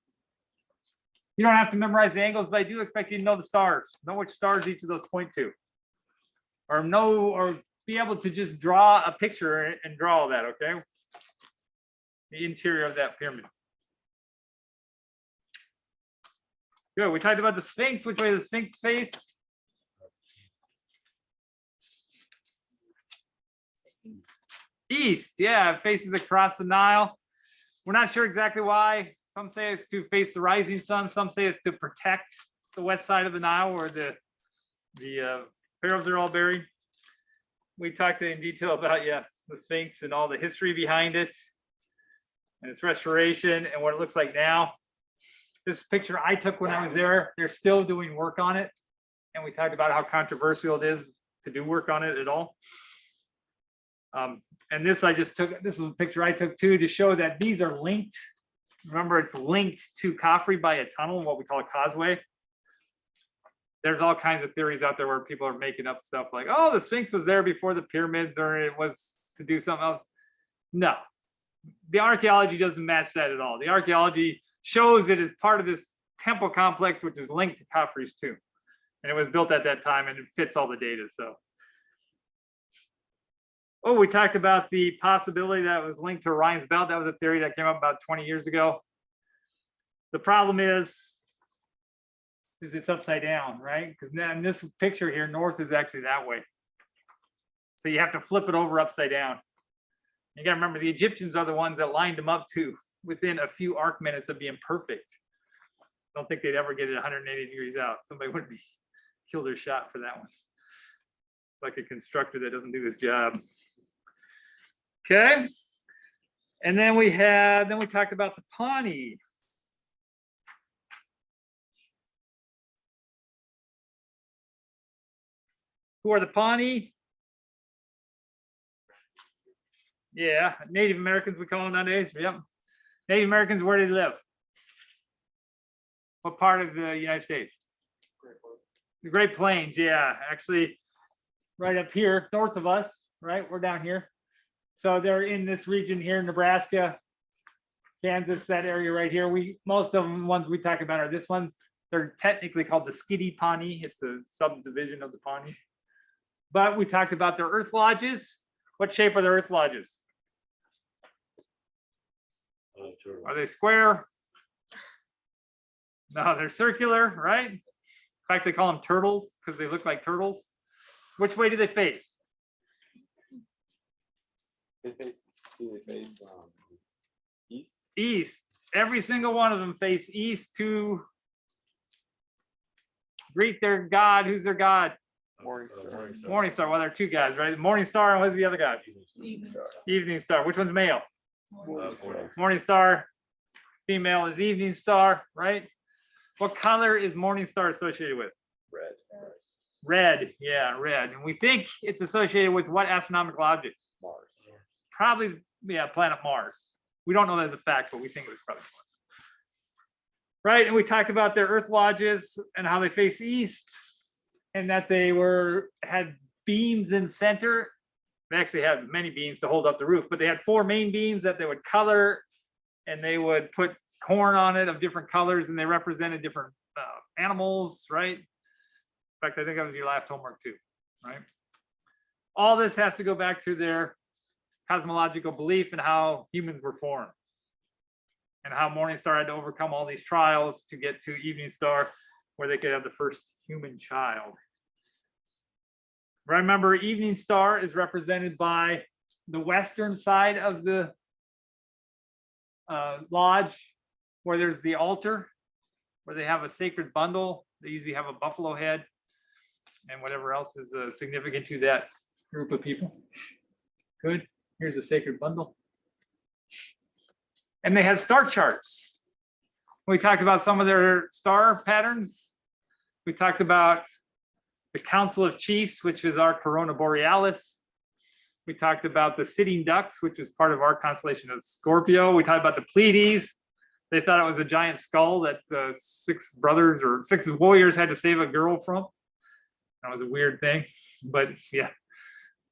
[SPEAKER 1] You don't have to memorize the angles, but I do expect you to know the stars. Know which stars each of those point to. Or be able to just draw a picture and draw all that, okay? The interior of that pyramid. Good. We talked about the Sphinx. Which way does the Sphinx face? East. Yeah, it faces across the Nile. We're not sure exactly why. Some say it's to face the rising sun. Some say it's to protect the west side of the Nile where the pharaohs are all buried. We talked in detail about, yes, the Sphinx and all the history behind it and its restoration and what it looks like now. This picture I took when I was there, they're still doing work on it. And we talked about how controversial it is to do work on it at all. And this I just took, this is a picture I took too to show that these are linked. Remember, it's linked to Khafre by a tunnel, what we call a causeway. There's all kinds of theories out there where people are making up stuff like, oh, the Sphinx was there before the pyramids, or it was to do something else. No, the archaeology doesn't match that at all. The archaeology shows it as part of this temple complex, which is linked to Khafre's tomb. And it was built at that time and it fits all the data, so. Oh, we talked about the possibility that it was linked to Orion's belt. That was a theory that came up about 20 years ago. The problem is it's upside down, right? Because then this picture here, north is actually that way. So you have to flip it over upside down. You gotta remember the Egyptians are the ones that lined them up to within a few arc minutes of being perfect. I don't think they'd ever get it 180 degrees out. Somebody would be kill their shot for that one. Like a constructor that doesn't do his job. Okay. And then we talked about the Pawnee. Who are the Pawnee? Yeah, Native Americans we call them nowadays. Yep. Native Americans, where do they live? What part of the United States? The Great Plains, yeah, actually right up here, north of us, right? We're down here. So they're in this region here, Nebraska, Kansas, that area right here. Most of them ones we talk about are this ones. They're technically called the Skiddy Pawnee. It's a subdivision of the Pawnee. But we talked about their earth lodges. What shape are the earth lodges? Are they square? No, they're circular, right? In fact, they call them turtles because they look like turtles. Which way do they face?
[SPEAKER 5] Do they face east?
[SPEAKER 1] East. Every single one of them face east to greet their god. Who's their god? Morning star. Well, there are two gods, right? Morning star, and what's the other god? Evening star. Which one's male? Morning star. Female is evening star, right? What color is morning star associated with?
[SPEAKER 5] Red.
[SPEAKER 1] Red, yeah, red. And we think it's associated with what astronomical object?
[SPEAKER 5] Mars.
[SPEAKER 1] Probably, yeah, planet Mars. We don't know that as a fact, but we think it was probably Mars. Right, and we talked about their earth lodges and how they face east, and that they had beams in center. They actually had many beams to hold up the roof, but they had 4 main beams that they would color, and they would put corn on it of different colors, and they represented different animals, right? In fact, I think that was your last homework too, right? All this has to go back to their cosmological belief and how humans were formed, and how Morningstar had to overcome all these trials to get to Evening Star, where they could have the first human child. Remember, Evening Star is represented by the western side of the lodge, where there's the altar, where they have a sacred bundle. They usually have a buffalo head and whatever else is significant to that group of people. Good. Here's a sacred bundle. And they had star charts. We talked about some of their star patterns. We talked about the Council of Chiefs, which is our Corona Borealis. We talked about the sitting ducks, which is part of our constellation of Scorpio. We talked about the Pleiades. They thought it was a giant skull that 6 brothers or 6 warriors had to save a girl from. That was a weird thing, but yeah.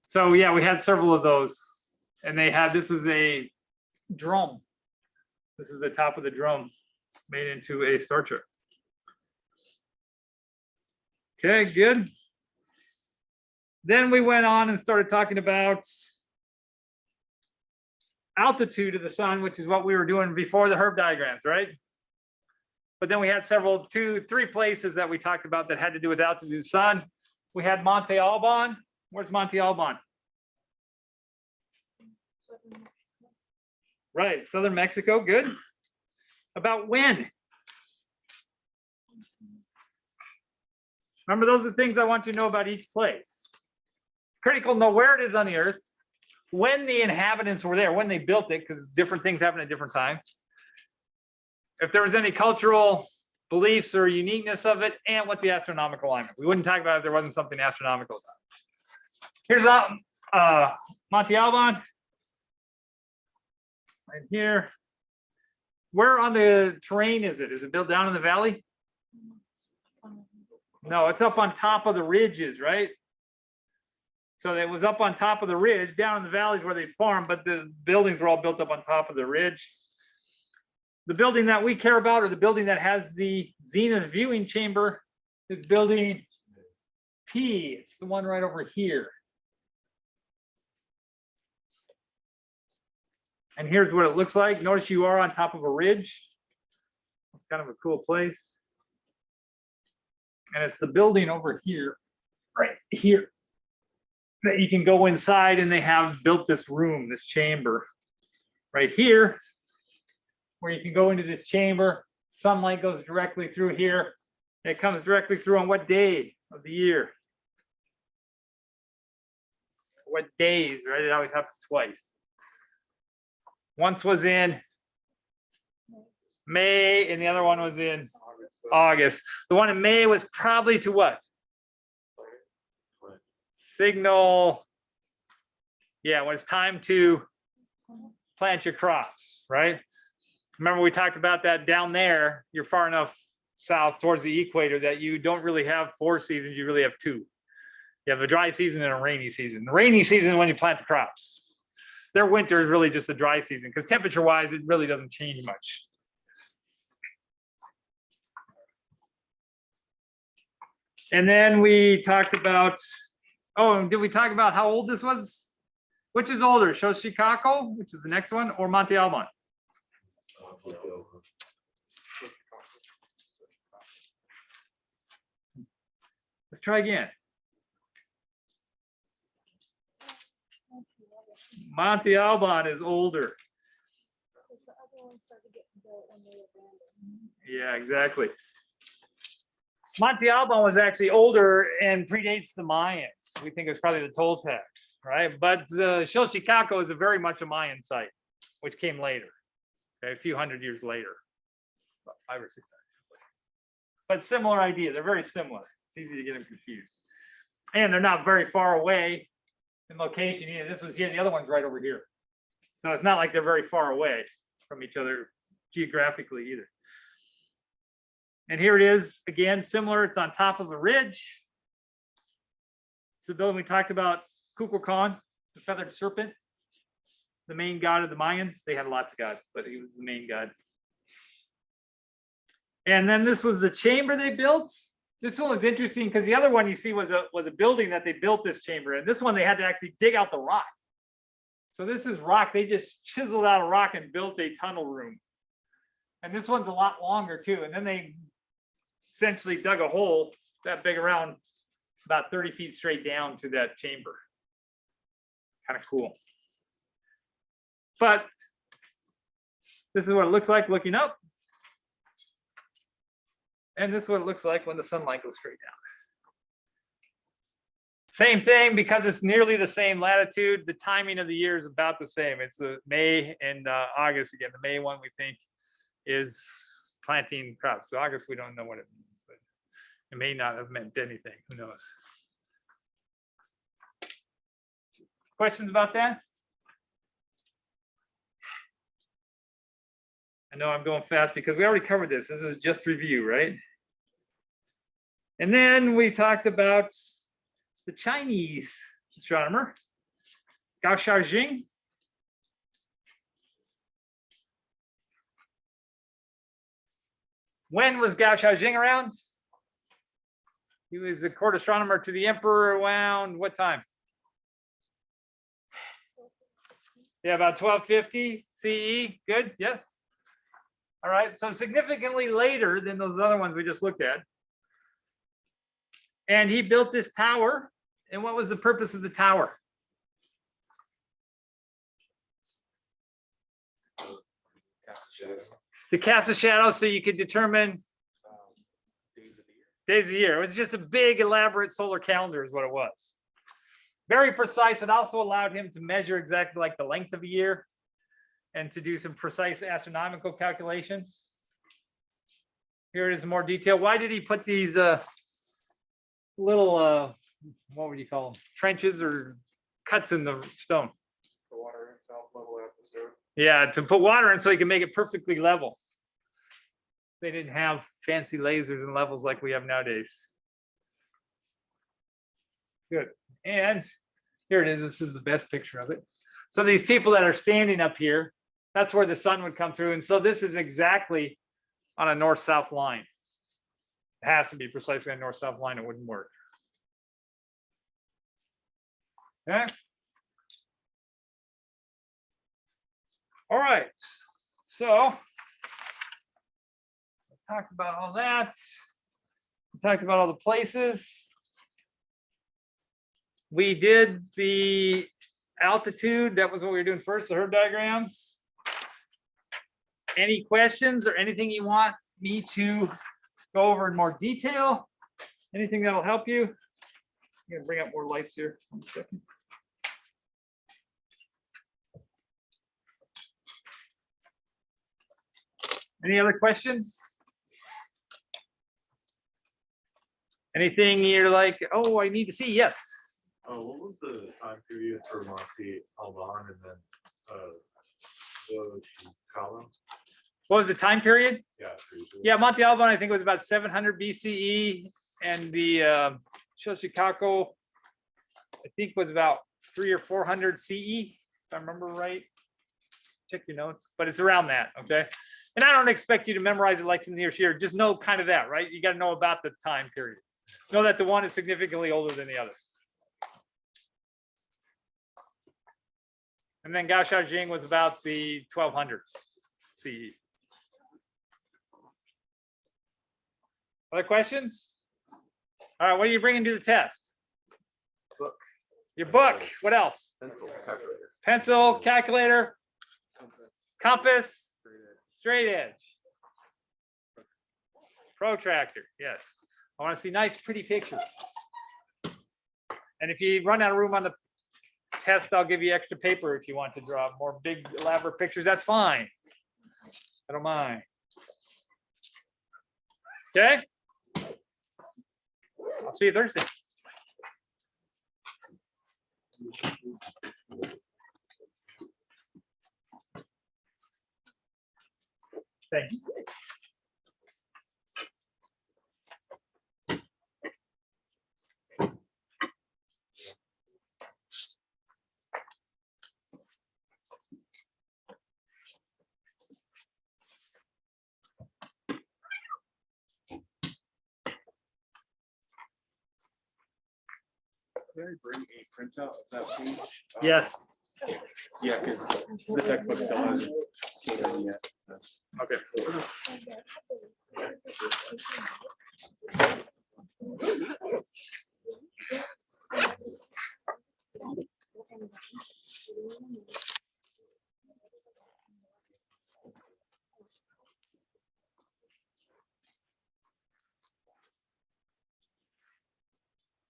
[SPEAKER 1] So yeah, we had several of those, and they had, this is a drum. This is the top of the drum made into a star chart. Okay, good. Then we went on and started talking about altitude of the sun, which is what we were doing before the Herb diagrams, right? But then we had 2, 3 places that we talked about that had to do with altitude of the sun. We had Monte Alban. Where's Monte Alban? Right, southern Mexico, good. About when? Remember, those are the things I want you to know about each place. Critical to know where it is on the earth, when the inhabitants were there, when they built it, because different things happen at different times. If there was any cultural beliefs or uniqueness of it, and what the astronomical alignment. We wouldn't talk about it if there wasn't something astronomical about it. Here's Monte Alban. Right here. Where on the terrain is it? Is it built down in the valley? No, it's up on top of the ridges, right? So it was up on top of the ridge, down in the valleys where they farmed, but the buildings were all built up on top of the ridge. the building that we care about, or the building that has the zenith viewing chamber, is building P. It's the one right over here. And here's what it looks like. Notice you are on top of a ridge. It's kind of a cool place. And it's the building over here, right here, that you can go inside, and they have built this room, this chamber right here, where you can go into this chamber. Sunlight goes directly through here. It comes directly through on what day of the year? What days, right? It always happens twice. Once was in May, and the other one was in August. The one in May was probably to what? Signal. Yeah, when it's time to plant your crops, right? Remember we talked about that down there. You're far enough south towards the equator that you don't really have 4 seasons, you really have 2. You have a dry season and a rainy season. The rainy season is when you plant the crops. Their winter is really just a dry season, because temperature wise, it really doesn't change much. And then we talked about, oh, did we talk about how old this was? Which is older, Xochicalco, which is the next one, or Monte Alban? Let's try again. Monte Alban is older.
[SPEAKER 4] Because the other ones started getting built when they abandoned.
[SPEAKER 1] Yeah, exactly. Monte Alban was actually older and predates the Mayans. We think it's probably the Toltecs, right? But the Xochicalco is very much a Mayan site, which came later, okay, a few hundred years later, about 5 or 6 hundred. But similar idea. They're very similar. It's easy to get them confused, and they're not very far away in location either. This was here, and the other one's right over here. So it's not like they're very far away from each other geographically either. And here it is again, similar. It's on top of a ridge. It's the building we talked about, Kukulkan, the feathered serpent, the main god of the Mayans. They had lots of gods, but he was the main god. And then this was the chamber they built. This one was interesting because the other one you see was a building that they built this chamber in. This one they had to actually dig out the rock. So this is rock. They just chiseled out a rock and built a tunnel room. And this one's a lot longer too. And then they essentially dug a hole that big, around about 30 feet straight down to that chamber. Kind of cool. But this is what it looks like looking up. And this is what it looks like when the sunlight goes straight down. Same thing, because it's nearly the same latitude. The timing of the year is about the same. It's the May and August again. The May one we think is planting crops. So August, we don't know what it means, but it may not have meant anything. Who knows? Questions about that? I know I'm going fast because we already covered this. This is just review, right? And then we talked about the Chinese astronomer, Gao Xiaojing. When was Gao Xiaojing around? He was the court astronomer to the emperor around what time? Yeah, about 1250 CE. Good, yeah. All right, so significantly later than those other ones we just looked at. And he built this tower. And what was the purpose of the tower? To cast a shadow so you could determine days of the year. It was just a big, elaborate solar calendar is what it was. Very precise. It also allowed him to measure exactly like the length of a year and to do some precise astronomical calculations. Here it is in more detail. Why did he put these little, what would you call them? Trenches or cuts in the stone?
[SPEAKER 2] The water itself level episode.
[SPEAKER 1] Yeah, to put water in so you can make it perfectly level. They didn't have fancy lasers and levels like we have nowadays. Good. And here it is. This is the best picture of it. So these people that are standing up here, That's where the sun would come through. And so this is exactly on a north-south line. It has to be precisely a north-south line. It wouldn't work. Okay. All right. So we talked about all that. We talked about all the places. We did the altitude. That was what we were doing first, the herd diagrams. Any questions or anything you want me to go over in more detail? Anything that'll help you? I'm gonna bring up more lights here. 1 second. Any other questions? Anything you're like, oh, I need to see? Yes.
[SPEAKER 2] What was the time period for Monte Alban and then the column?
[SPEAKER 1] What was the time period?
[SPEAKER 2] Yeah.
[SPEAKER 1] Yeah, Monte Alban, I think it was about 700 BCE, and the Xochicalco, I think was about 300 or 400 CE, if I remember right. Check your notes, but it's around that, okay? And I don't expect you to memorize it like in the year. Just know kind of that, right? You got to know about the time period. Know that the one is significantly older than the other. And then Gao Xiaojing was about the 1200s CE. Other questions? All right, what are you bringing to the test?
[SPEAKER 5] Book.
[SPEAKER 1] Your book. What else?
[SPEAKER 5] Pencil, calculator.
[SPEAKER 1] Pencil, calculator, compass, straight edge, protractor. Yes, I want to see nice, pretty pictures. And if you run out of room on the test, I'll give you extra paper if you want to draw more big, elaborate pictures. That's fine. I don't mind. Okay. I'll see you Thursday. Thanks.
[SPEAKER 2] Did I bring a printout of that page?
[SPEAKER 1] Yes.
[SPEAKER 2] Yeah, because the textbook still hasn't came in yet.
[SPEAKER 1] Okay.